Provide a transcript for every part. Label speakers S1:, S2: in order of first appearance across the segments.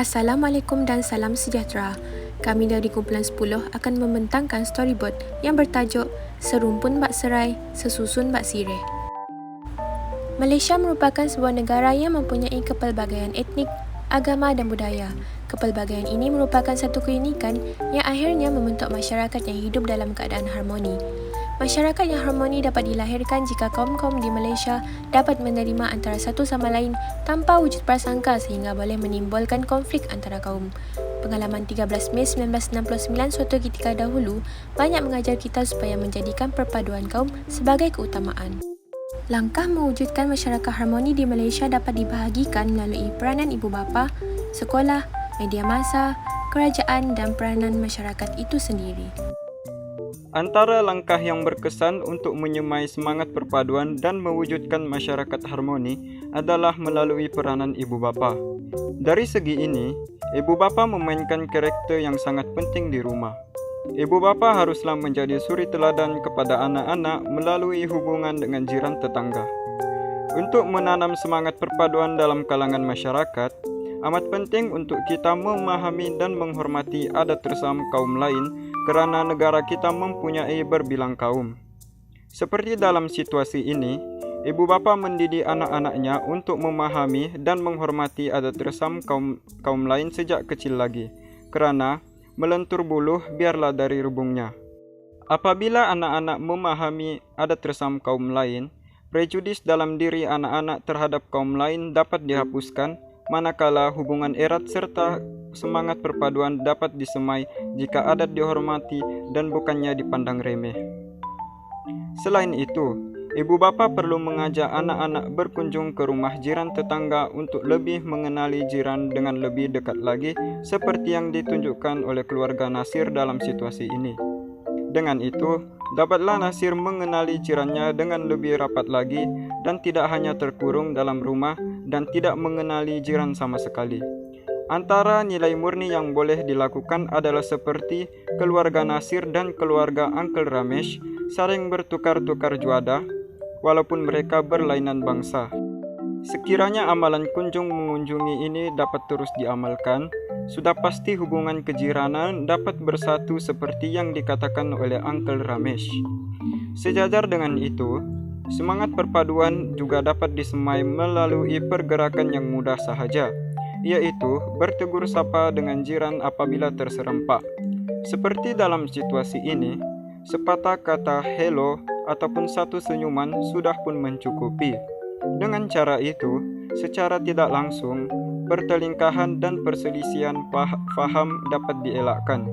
S1: Assalamualaikum dan salam sejahtera. Kami dari kumpulan 10 akan membentangkan storyboard yang bertajuk Serumpun Bak Serai, Sesusun Bak Sirih. Malaysia merupakan sebuah negara yang mempunyai kepelbagaian etnik, agama dan budaya. Kepelbagaian ini merupakan satu keunikan yang akhirnya membentuk masyarakat yang hidup dalam keadaan harmoni. Masyarakat yang harmoni dapat dilahirkan jika kaum-kaum di Malaysia dapat menerima antara satu sama lain tanpa wujud prasangka sehingga boleh menimbulkan konflik antara kaum. Pengalaman 13 Mei 1969 suatu ketika dahulu banyak mengajar kita supaya menjadikan perpaduan kaum sebagai keutamaan. Langkah mewujudkan masyarakat harmoni di Malaysia dapat dibahagikan melalui peranan ibu bapa, sekolah, media massa, kerajaan dan peranan masyarakat itu sendiri.
S2: Antara langkah yang berkesan untuk menyemai semangat perpaduan dan mewujudkan masyarakat harmoni adalah melalui peranan ibu bapa. Dari segi ini, ibu bapa memainkan karakter yang sangat penting di rumah. Ibu bapa haruslah menjadi suri teladan kepada anak-anak melalui hubungan dengan jiran tetangga. Untuk menanam semangat perpaduan dalam kalangan masyarakat, amat penting untuk kita memahami dan menghormati adat resam kaum lain kerana negara kita mempunyai berbilang kaum. Seperti dalam situasi ini, ibu bapa mendidik anak-anaknya untuk memahami dan menghormati adat resam kaum lain sejak kecil lagi, kerana melentur buluh biarlah dari rubungnya. Apabila anak-anak memahami adat resam kaum lain, prejudis dalam diri anak-anak terhadap kaum lain dapat dihapuskan, manakala hubungan erat serta semangat perpaduan dapat disemai jika adat dihormati dan bukannya dipandang remeh. Selain itu, ibu bapa perlu mengajak anak-anak berkunjung ke rumah jiran tetangga untuk lebih mengenali jiran dengan lebih dekat lagi seperti yang ditunjukkan oleh keluarga Nasir dalam situasi ini. Dengan itu, dapatlah Nasir mengenali jirannya dengan lebih rapat lagi dan tidak hanya terkurung dalam rumah dan tidak mengenali jiran sama sekali. Antara nilai murni yang boleh dilakukan adalah seperti keluarga Nasir dan keluarga Uncle Ramesh saling bertukar-tukar juadah walaupun mereka berlainan bangsa. Sekiranya amalan kunjung mengunjungi ini dapat terus diamalkan, sudah pasti hubungan kejiranan dapat bersatu seperti yang dikatakan oleh Uncle Ramesh. Sejajar dengan itu, semangat perpaduan juga dapat disemai melalui pergerakan yang mudah sahaja, yaitu bertegur sapa dengan jiran apabila terserempak. Seperti dalam situasi ini, sepatah kata hello ataupun satu senyuman sudah pun mencukupi. Dengan cara itu, secara tidak langsung, pertelingkahan dan perselisihan faham dapat dielakkan.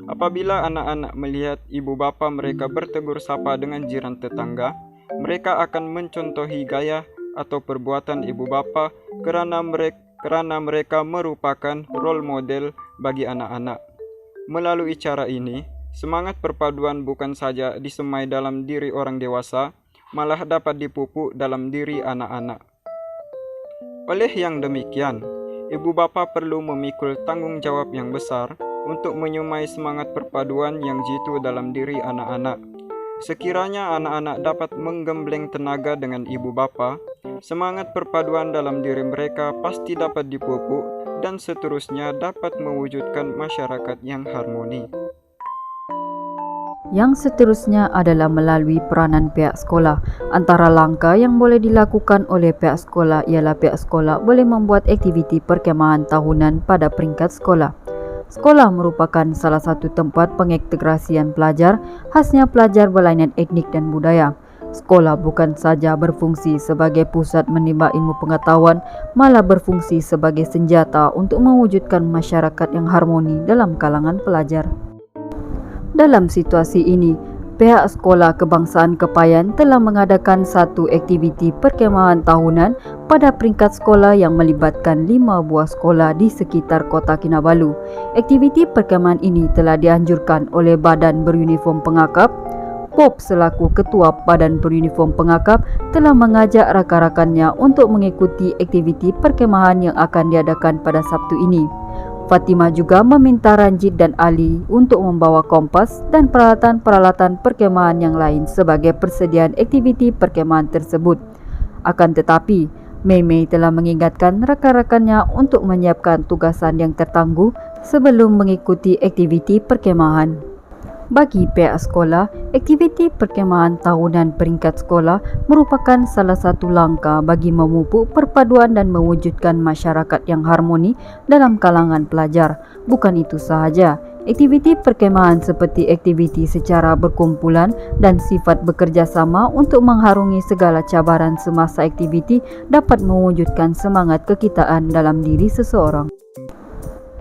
S2: Apabila anak-anak melihat ibu bapa mereka bertegur sapa dengan jiran tetangga, mereka akan mencontohi gaya atau perbuatan ibu bapa kerana mereka merupakan role model bagi anak-anak. Melalui cara ini, semangat perpaduan bukan saja disemai dalam diri orang dewasa, malah dapat dipupuk dalam diri anak-anak. Oleh yang demikian, ibu bapa perlu memikul tanggung jawab yang besar untuk menyemai semangat perpaduan yang jitu dalam diri anak-anak. Sekiranya anak-anak dapat menggembleng tenaga dengan ibu bapa, semangat perpaduan dalam diri mereka pasti dapat dipupuk dan seterusnya dapat mewujudkan masyarakat yang harmoni.
S3: Yang seterusnya adalah melalui peranan pihak sekolah. Antara langkah yang boleh dilakukan oleh pihak sekolah ialah pihak sekolah boleh membuat aktiviti perkemahan tahunan pada peringkat sekolah. Sekolah merupakan salah satu tempat pengintegrasian pelajar, khasnya pelajar berlainan etnik dan budaya. Sekolah bukan saja berfungsi sebagai pusat menimba ilmu pengetahuan, malah berfungsi sebagai senjata untuk mewujudkan masyarakat yang harmoni dalam kalangan pelajar. Dalam situasi ini, pihak Sekolah Kebangsaan Kepayan telah mengadakan satu aktiviti perkemahan tahunan pada peringkat sekolah yang melibatkan 5 buah sekolah di sekitar Kota Kinabalu. Aktiviti perkemahan ini telah dianjurkan oleh Badan Beruniform Pengakap. Bob selaku Ketua Badan Beruniform Pengakap telah mengajak rakan-rakannya untuk mengikuti aktiviti perkemahan yang akan diadakan pada Sabtu ini. Fatimah juga meminta Ranjit dan Ali untuk membawa kompas dan peralatan-peralatan perkemahan yang lain sebagai persediaan aktiviti perkemahan tersebut. Akan tetapi, Mei Mei telah mengingatkan rakan-rakannya untuk menyiapkan tugasan yang tertangguh sebelum mengikuti aktiviti perkemahan. Bagi pihak sekolah, aktiviti perkemahan tahunan peringkat sekolah merupakan salah satu langkah bagi memupuk perpaduan dan mewujudkan masyarakat yang harmoni dalam kalangan pelajar. Bukan itu sahaja, aktiviti perkemahan seperti aktiviti secara berkumpulan dan sifat bekerjasama untuk mengharungi segala cabaran semasa aktiviti dapat mewujudkan semangat kekitaan dalam diri seseorang.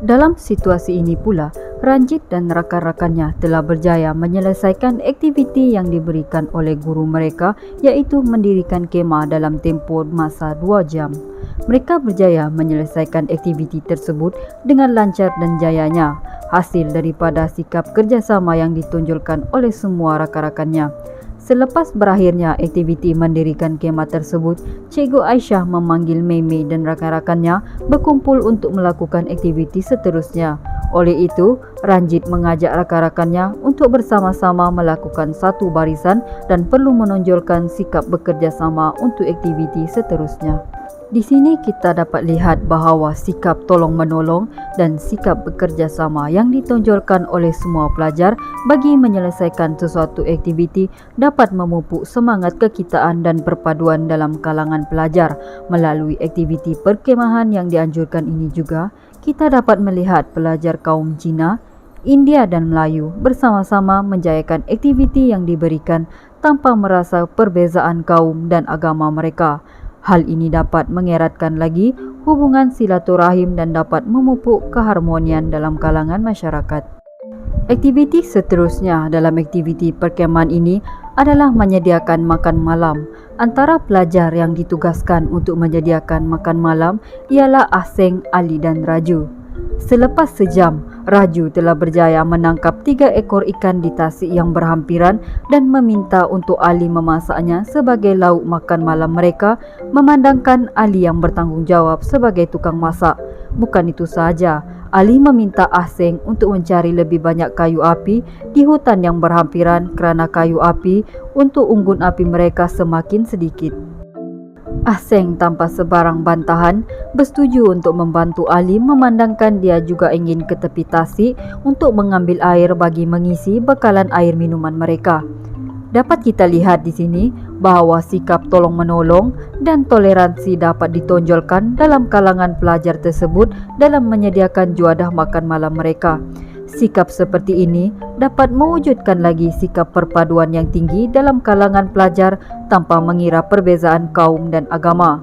S3: Dalam situasi ini pula, Ranjit dan rakan-rakannya telah berjaya menyelesaikan aktiviti yang diberikan oleh guru mereka, iaitu mendirikan kemah dalam tempoh masa 2 jam. Mereka berjaya menyelesaikan aktiviti tersebut dengan lancar dan jayanya, hasil daripada sikap kerjasama yang ditunjukkan oleh semua rakan-rakannya. Selepas berakhirnya aktiviti mendirikan kemah tersebut, Cikgu Aisyah memanggil Mei Mei dan rakan-rakannya berkumpul untuk melakukan aktiviti seterusnya. Oleh itu, Ranjit mengajak rakan-rakannya untuk bersama-sama melakukan satu barisan dan perlu menonjolkan sikap bekerjasama untuk aktiviti seterusnya. Di sini kita dapat lihat bahawa sikap tolong-menolong dan sikap bekerjasama yang ditonjolkan oleh semua pelajar bagi menyelesaikan sesuatu aktiviti dapat memupuk semangat kekitaan dan perpaduan dalam kalangan pelajar. Melalui aktiviti perkemahan yang dianjurkan ini juga, kita dapat melihat pelajar kaum Cina, India dan Melayu bersama-sama menjayakan aktiviti yang diberikan tanpa merasa perbezaan kaum dan agama mereka. Hal ini dapat mengeratkan lagi hubungan silaturahim dan dapat memupuk keharmonian dalam kalangan masyarakat. Aktiviti seterusnya dalam aktiviti perkemahan ini adalah menyediakan makan malam. Antara pelajar yang ditugaskan untuk menyediakan makan malam ialah Aseng, Ali dan Raju. Selepas sejam, Raju telah berjaya menangkap 3 ekor ikan di tasik yang berhampiran dan meminta untuk Ali memasaknya sebagai lauk makan malam mereka, memandangkan Ali yang bertanggungjawab sebagai tukang masak. Bukan itu sahaja, Ali meminta Aseng untuk mencari lebih banyak kayu api di hutan yang berhampiran kerana kayu api untuk unggun api mereka semakin sedikit. Aseng tanpa sebarang bantahan bersetuju untuk membantu Ali, memandangkan dia juga ingin ke tepi tasik untuk mengambil air bagi mengisi bekalan air minuman mereka. Dapat kita lihat di sini bahawa sikap tolong-menolong dan toleransi dapat ditonjolkan dalam kalangan pelajar tersebut dalam menyediakan juadah makan malam mereka. Sikap seperti ini dapat mewujudkan lagi sikap perpaduan yang tinggi dalam kalangan pelajar tanpa mengira perbezaan kaum dan agama.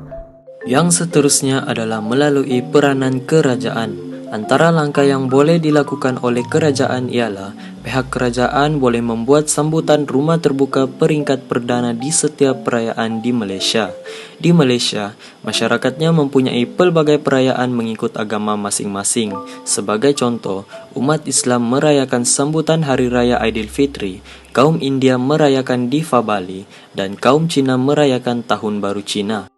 S4: Yang seterusnya adalah melalui peranan kerajaan. Antara langkah yang boleh dilakukan oleh kerajaan ialah pihak kerajaan boleh membuat sambutan rumah terbuka peringkat perdana di setiap perayaan di Malaysia. Di Malaysia, masyarakatnya mempunyai pelbagai perayaan mengikut agama masing-masing. Sebagai contoh, umat Islam merayakan sambutan Hari Raya Aidilfitri, kaum India merayakan Deepavali, dan kaum Cina merayakan Tahun Baru Cina.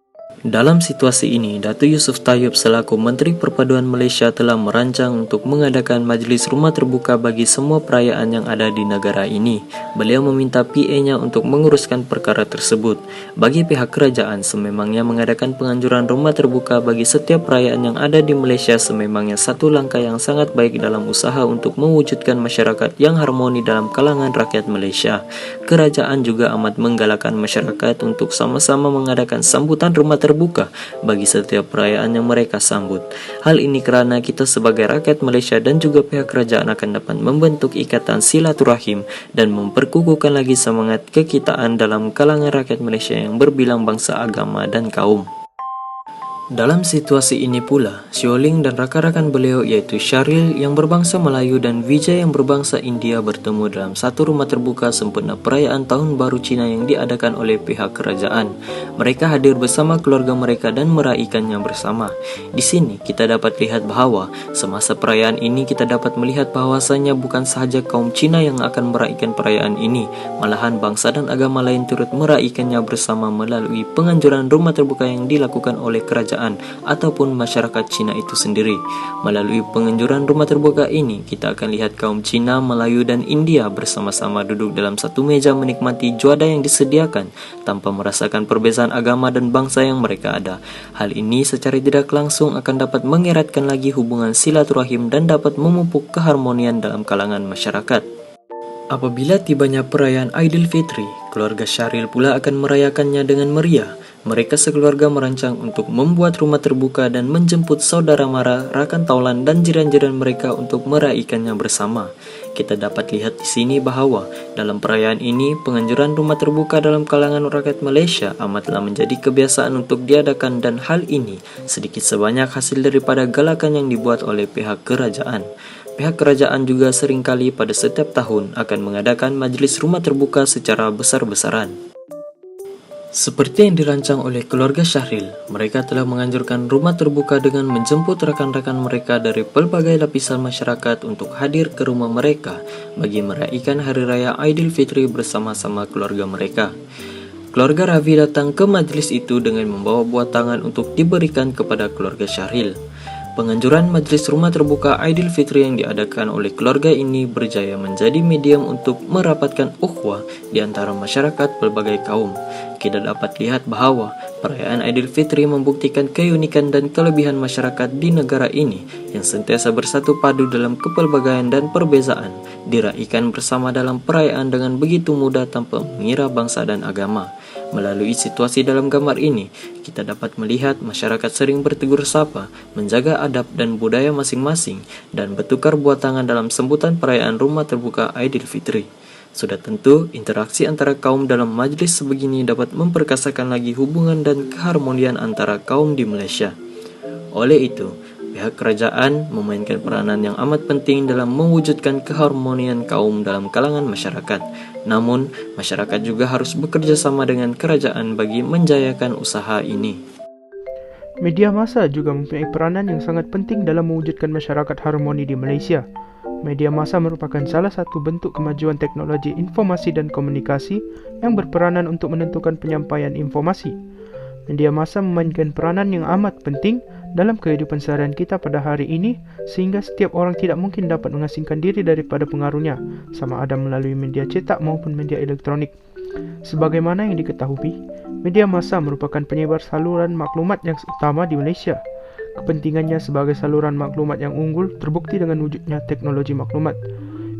S4: Dalam situasi ini, Datuk Yusof Tayub selaku Menteri Perpaduan Malaysia telah merancang untuk mengadakan majlis rumah terbuka bagi semua perayaan yang ada di negara ini. Beliau meminta PA-nya untuk menguruskan perkara tersebut. Bagi pihak kerajaan, sememangnya mengadakan penganjuran rumah terbuka bagi setiap perayaan yang ada di Malaysia sememangnya satu langkah yang sangat baik dalam usaha untuk mewujudkan masyarakat yang harmoni dalam kalangan rakyat Malaysia. Kerajaan juga amat menggalakkan masyarakat untuk sama-sama mengadakan sambutan rumah terbuka bagi setiap perayaan yang mereka sambut. Hal ini kerana kita sebagai rakyat Malaysia dan juga pihak kerajaan akan dapat membentuk ikatan silaturahim dan memperkukuhkan lagi semangat kekitaan dalam kalangan rakyat Malaysia yang berbilang bangsa, agama dan kaum. Dalam situasi ini pula, Sioling dan rakan-rakan beliau iaitu Syaril yang berbangsa Melayu dan Vijay yang berbangsa India bertemu dalam satu rumah terbuka sempena perayaan Tahun Baru Cina yang diadakan oleh pihak kerajaan. Mereka hadir bersama keluarga mereka dan meraihkannya bersama. Di sini kita dapat lihat bahawa semasa perayaan ini kita dapat melihat bahawasanya bukan sahaja kaum Cina yang akan meraihkan perayaan ini, malahan bangsa dan agama lain turut meraihkannya bersama melalui penganjuran rumah terbuka yang dilakukan oleh kerajaan kerajaan ataupun masyarakat Cina itu sendiri. Melalui penganjuran rumah terbuka ini, kita akan lihat kaum Cina, Melayu dan India bersama-sama duduk dalam satu meja menikmati juada yang disediakan tanpa merasakan perbezaan agama dan bangsa yang mereka ada. Hal ini secara tidak langsung akan dapat mengeratkan lagi hubungan silaturahim dan dapat memupuk keharmonian dalam kalangan masyarakat. Apabila tibanya perayaan Aidilfitri, keluarga Syahril pula akan merayakannya dengan meriah. Mereka sekeluarga merancang untuk membuat rumah terbuka dan menjemput saudara mara, rakan taulan dan jiran-jiran mereka untuk merayakannya bersama. Kita dapat lihat di sini bahwa dalam perayaan ini, penganjuran rumah terbuka dalam kalangan rakyat Malaysia amatlah menjadi kebiasaan untuk diadakan, dan hal ini sedikit sebanyak hasil daripada galakan yang dibuat oleh pihak kerajaan. Pihak kerajaan juga seringkali pada setiap tahun akan mengadakan majlis rumah terbuka secara besar-besaran. Seperti yang dirancang oleh keluarga Syahril, mereka telah menganjurkan rumah terbuka dengan menjemput rakan-rakan mereka dari pelbagai lapisan masyarakat untuk hadir ke rumah mereka bagi merayakan Hari Raya Aidilfitri bersama-sama keluarga mereka. Keluarga Ravi datang ke majlis itu dengan membawa buah tangan untuk diberikan kepada keluarga Syahril. Penganjuran majlis rumah terbuka Aidilfitri yang diadakan oleh keluarga ini berjaya menjadi medium untuk merapatkan ukhuwah di antara masyarakat pelbagai kaum. Kita dapat lihat bahwa perayaan Aidilfitri membuktikan keunikan dan kelebihan masyarakat di negara ini yang sentiasa bersatu padu dalam kepelbagaian dan perbezaan, diraihkan bersama dalam perayaan dengan begitu mudah tanpa mengira bangsa dan agama. Melalui situasi dalam gambar ini, kita dapat melihat masyarakat sering bertegur sapa, menjaga adab dan budaya masing-masing, dan bertukar buah tangan dalam sambutan perayaan rumah terbuka Aidilfitri. Sudah tentu, interaksi antara kaum dalam majlis sebegini dapat memperkasakan lagi hubungan dan keharmonian antara kaum di Malaysia. Oleh itu, pihak kerajaan memainkan peranan yang amat penting dalam mewujudkan keharmonian kaum dalam kalangan masyarakat. Namun, masyarakat juga harus bekerja sama dengan kerajaan bagi menjayakan usaha ini.
S5: Media massa juga mempunyai peranan yang sangat penting dalam mewujudkan masyarakat harmoni di Malaysia. Media massa merupakan salah satu bentuk kemajuan teknologi informasi dan komunikasi yang berperanan untuk menentukan penyampaian informasi. Media massa memainkan peranan yang amat penting dalam kehidupan seharian kita pada hari ini, sehingga setiap orang tidak mungkin dapat mengasingkan diri daripada pengaruhnya, sama ada melalui media cetak maupun media elektronik. Sebagaimana yang diketahui, media massa merupakan penyebar saluran maklumat yang utama di Malaysia. Kepentingannya sebagai saluran maklumat yang unggul terbukti dengan wujudnya teknologi maklumat.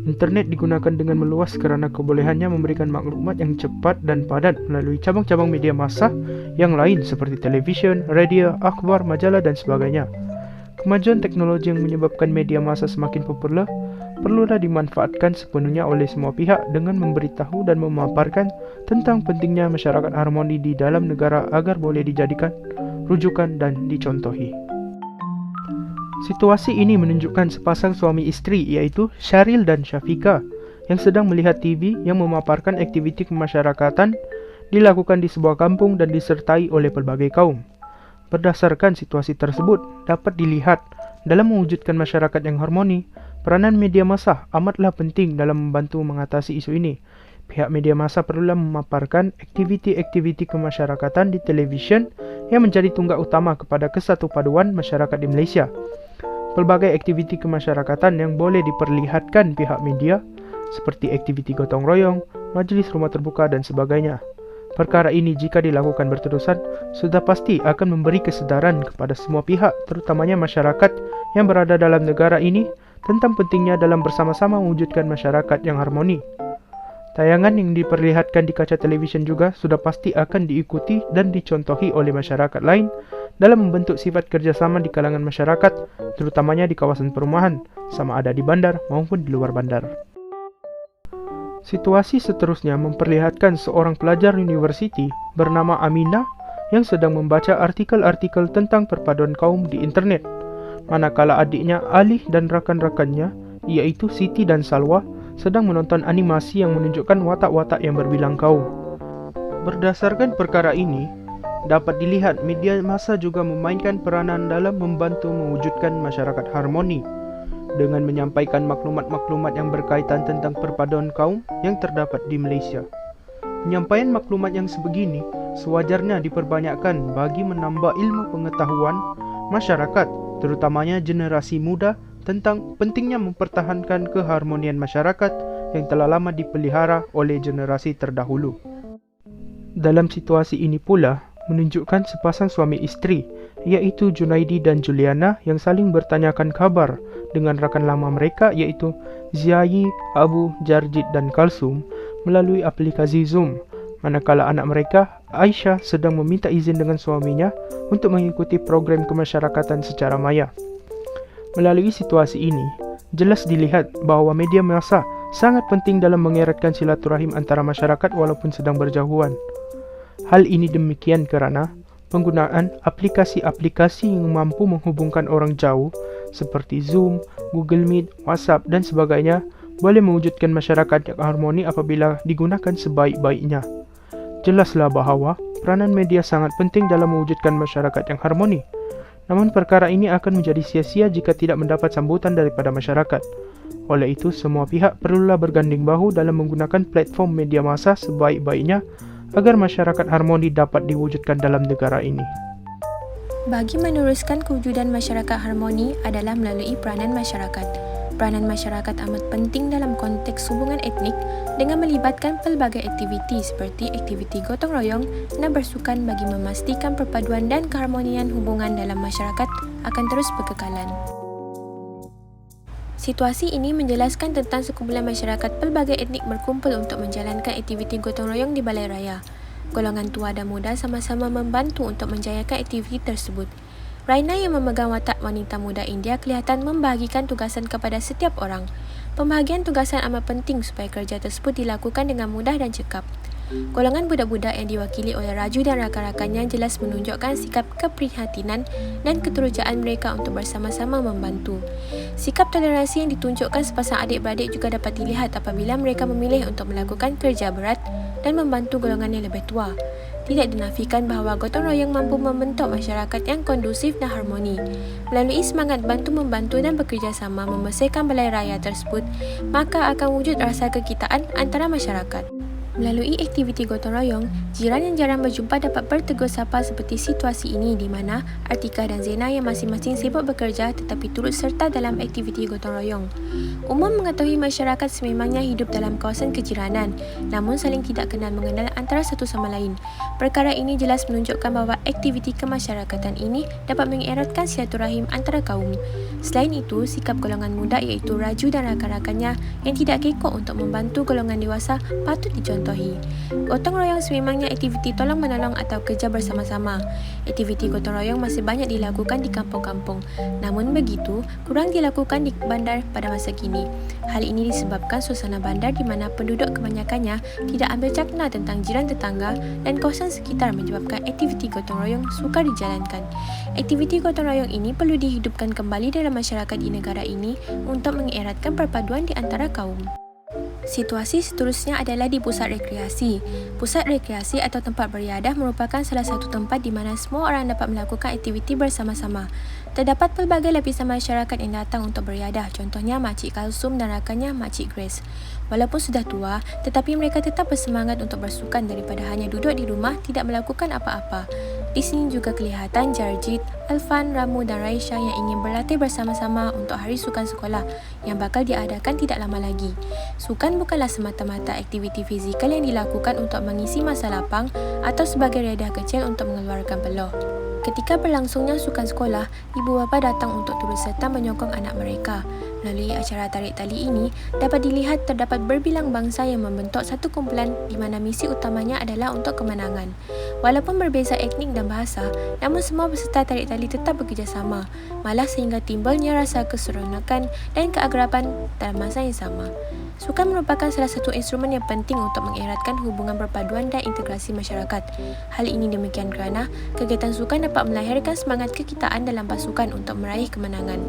S5: Internet digunakan dengan meluas kerana kebolehannya memberikan maklumat yang cepat dan padat melalui cabang-cabang media massa yang lain seperti televisyen, radio, akhbar, majalah dan sebagainya. Kemajuan teknologi yang menyebabkan media massa semakin popular perlulah dimanfaatkan sepenuhnya oleh semua pihak dengan memberitahu dan memaparkan tentang pentingnya masyarakat harmoni di dalam negara agar boleh dijadikan rujukan dan dicontohi. Situasi ini menunjukkan sepasang suami isteri iaitu Syahril dan Syafika yang sedang melihat TV yang memaparkan aktiviti kemasyarakatan dilakukan di sebuah kampung dan disertai oleh pelbagai kaum. Berdasarkan situasi tersebut, dapat dilihat dalam mewujudkan masyarakat yang harmoni, peranan media massa amatlah penting dalam membantu mengatasi isu ini. Pihak media massa perlulah memaparkan aktiviti-aktiviti kemasyarakatan di televisyen yang menjadi tunggak utama kepada kesatupaduan masyarakat di Malaysia. Pelbagai aktiviti kemasyarakatan yang boleh diperlihatkan pihak media seperti aktiviti gotong royong, majlis rumah terbuka dan sebagainya. Perkara ini jika dilakukan berterusan, sudah pasti akan memberi kesedaran kepada semua pihak, terutamanya masyarakat yang berada dalam negara ini tentang pentingnya dalam bersama-sama mewujudkan masyarakat yang harmoni. Tayangan yang diperlihatkan di kaca televisyen juga sudah pasti akan diikuti dan dicontohi oleh masyarakat lain dalam membentuk sifat kerjasama di kalangan masyarakat, terutamanya di kawasan perumahan, sama ada di bandar maupun di luar bandar. Situasi seterusnya memperlihatkan seorang pelajar universiti bernama Aminah yang sedang membaca artikel-artikel tentang perpaduan kaum di internet, manakala adiknya Ali dan rakan-rakannya, iaitu Siti dan Salwa, sedang menonton animasi yang menunjukkan watak-watak yang berbilang kaum. Berdasarkan perkara ini, dapat dilihat media massa juga memainkan peranan dalam membantu mewujudkan masyarakat harmoni dengan menyampaikan maklumat-maklumat yang berkaitan tentang perpaduan kaum yang terdapat di Malaysia. Penyampaian maklumat yang sebegini sewajarnya diperbanyakkan bagi menambah ilmu pengetahuan masyarakat, terutamanya generasi muda, tentang pentingnya mempertahankan keharmonian masyarakat yang telah lama dipelihara oleh generasi terdahulu. Dalam situasi ini pula, menunjukkan sepasang suami isteri, iaitu Junaidi dan Juliana yang saling bertanyakan kabar dengan rakan lama mereka iaitu Ziai, Abu, Jarjid dan Kalsum melalui aplikasi Zoom, manakala anak mereka, Aisyah, sedang meminta izin dengan suaminya untuk mengikuti program kemasyarakatan secara maya. Melalui situasi ini, jelas dilihat bahawa media massa sangat penting dalam mengeratkan silaturahim antara masyarakat walaupun sedang berjauhan. Hal ini demikian kerana penggunaan aplikasi-aplikasi yang mampu menghubungkan orang jauh seperti Zoom, Google Meet, WhatsApp dan sebagainya boleh mewujudkan masyarakat yang harmoni apabila digunakan sebaik-baiknya. Jelaslah bahawa peranan media sangat penting dalam mewujudkan masyarakat yang harmoni. Namun perkara ini akan menjadi sia-sia jika tidak mendapat sambutan daripada masyarakat. Oleh itu, semua pihak perlulah berganding bahu dalam menggunakan platform media massa sebaik-baiknya agar masyarakat harmoni dapat diwujudkan dalam negara ini.
S1: Bagi meneruskan kewujudan masyarakat harmoni adalah melalui peranan masyarakat. Peranan masyarakat amat penting dalam konteks hubungan etnik dengan melibatkan pelbagai aktiviti seperti aktiviti gotong royong dan bersukan bagi memastikan perpaduan dan keharmonian hubungan dalam masyarakat akan terus berkekalan. Situasi ini menjelaskan tentang sekumpulan masyarakat pelbagai etnik berkumpul untuk menjalankan aktiviti gotong royong di balai raya. Golongan tua dan muda sama-sama membantu untuk menjayakan aktiviti tersebut. Raina yang memegang watak wanita muda India kelihatan membahagikan tugasan kepada setiap orang. Pembahagian tugasan amat penting supaya kerja tersebut dilakukan dengan mudah dan cekap. Golongan budak-budak yang diwakili oleh Raju dan rakan-rakannya jelas menunjukkan sikap keprihatinan dan keterujaan mereka untuk bersama-sama membantu. Sikap toleransi yang ditunjukkan sepasang adik-beradik juga dapat dilihat apabila mereka memilih untuk melakukan kerja berat dan membantu golongan yang lebih tua. Tidak dinafikan bahawa gotong royong mampu membentuk masyarakat yang kondusif dan harmoni. Melalui semangat bantu-membantu dan bekerjasama membersihkan balai raya tersebut, maka akan wujud rasa kekitaan antara masyarakat. Melalui aktiviti gotong royong, jiran yang jarang berjumpa dapat bertegur sapa seperti situasi ini di mana Artika dan Zena yang masing-masing sibuk bekerja tetapi turut serta dalam aktiviti gotong royong. Umum mengetahui masyarakat sememangnya hidup dalam kawasan kejiranan, namun saling tidak kenal mengenal antara satu sama lain. Perkara ini jelas menunjukkan bahawa aktiviti kemasyarakatan ini dapat mengeratkan silaturahim antara kaum. Selain itu, sikap golongan muda iaitu Raju dan rakan-rakannya yang tidak kekok untuk membantu golongan dewasa patut dicontohi. Gotong royong sememangnya aktiviti tolong-menolong atau kerja bersama-sama. Aktiviti gotong royong masih banyak dilakukan di kampung-kampung. Namun begitu, kurang dilakukan di bandar pada masa kini. Hal ini disebabkan suasana bandar di mana penduduk kebanyakannya tidak ambil cakna tentang jiran tetangga dan kawasan sekitar menyebabkan aktiviti gotong royong sukar dijalankan. Aktiviti gotong royong ini perlu dihidupkan kembali dalam masyarakat di negara ini untuk mengeratkan perpaduan di antara kaum. Situasi seterusnya adalah di pusat rekreasi. Pusat rekreasi atau tempat beriadah merupakan salah satu tempat di mana semua orang dapat melakukan aktiviti bersama-sama. Terdapat pelbagai lapisan masyarakat yang datang untuk beriadah, contohnya Makcik Kalsum dan rakannya Makcik Grace. Walaupun sudah tua, tetapi mereka tetap bersemangat untuk bersukan daripada hanya duduk di rumah tidak melakukan apa-apa. Di sini juga kelihatan Jarjid, Alfan, Ramu dan Raisha yang ingin berlatih bersama-sama untuk hari sukan sekolah yang bakal diadakan tidak lama lagi. Sukan bukanlah semata-mata aktiviti fizikal yang dilakukan untuk mengisi masa lapang atau sebagai riadah kecil untuk mengeluarkan peluh. Ketika berlangsungnya sukan sekolah, ibu bapa datang untuk turut serta menyokong anak mereka. Melalui acara tarik tali ini, dapat dilihat terdapat berbilang bangsa yang membentuk satu kumpulan di mana misi utamanya adalah untuk kemenangan. Walaupun berbeza etnik dan bahasa, namun semua peserta tarik tali tetap bekerjasama, malah sehingga timbulnya rasa keseronokan dan keagraban dalam masa yang sama. Sukan merupakan salah satu instrumen yang penting untuk mengeratkan hubungan perpaduan dan integrasi masyarakat. Hal ini demikian kerana kegiatan sukan dapat melahirkan semangat kekitaan dalam pasukan untuk meraih kemenangan.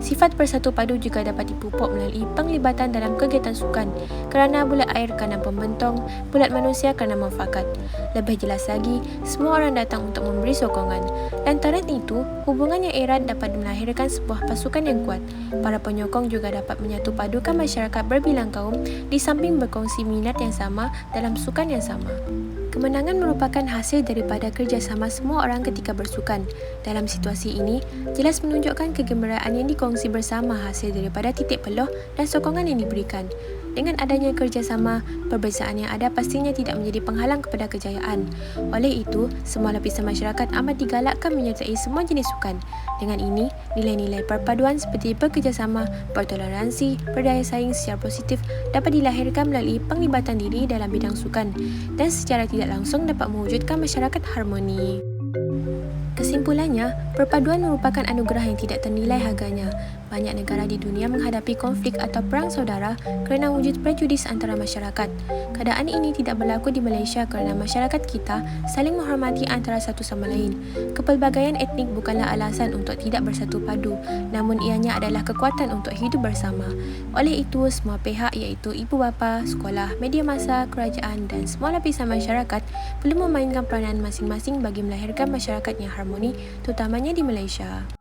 S1: Sifat bersatu padu juga dapat dipupuk melalui penglibatan dalam kegiatan sukan kerana bulat air kerana pembentong, bulat manusia kerana mufakat. Lebih jelas lagi, semua orang datang untuk memberi sokongan. Lantaran itu, hubungan yang erat dapat melahirkan sebuah pasukan yang kuat. Para penyokong juga dapat menyatu padukan masyarakat berbilang kaum di samping berkongsi minat yang sama dalam sukan yang sama. Kemenangan merupakan hasil daripada kerjasama semua orang ketika bersukan. Dalam situasi ini, jelas menunjukkan kegembiraan yang dikongsi bersama hasil daripada titik peluh dan sokongan yang diberikan. Dengan adanya kerjasama, perbezaan yang ada pastinya tidak menjadi penghalang kepada kejayaan. Oleh itu, semua lapisan masyarakat amat digalakkan menyertai semua jenis sukan. Dengan ini, nilai-nilai perpaduan seperti bekerjasama, bertoleransi, berdaya saing secara positif dapat dilahirkan melalui penglibatan diri dalam bidang sukan dan secara tidak langsung dapat mewujudkan masyarakat harmoni. Kesimpulannya, perpaduan merupakan anugerah yang tidak ternilai harganya. Banyak negara di dunia menghadapi konflik atau perang saudara kerana wujud prejudis antara masyarakat. Keadaan ini tidak berlaku di Malaysia kerana masyarakat kita saling menghormati antara satu sama lain. Kepelbagaian etnik bukanlah alasan untuk tidak bersatu padu, namun ianya adalah kekuatan untuk hidup bersama. Oleh itu, semua pihak iaitu ibu bapa, sekolah, media massa, kerajaan dan semua lapisan masyarakat perlu memainkan peranan masing-masing bagi melahirkan masyarakat yang harmoni, terutamanya di Malaysia.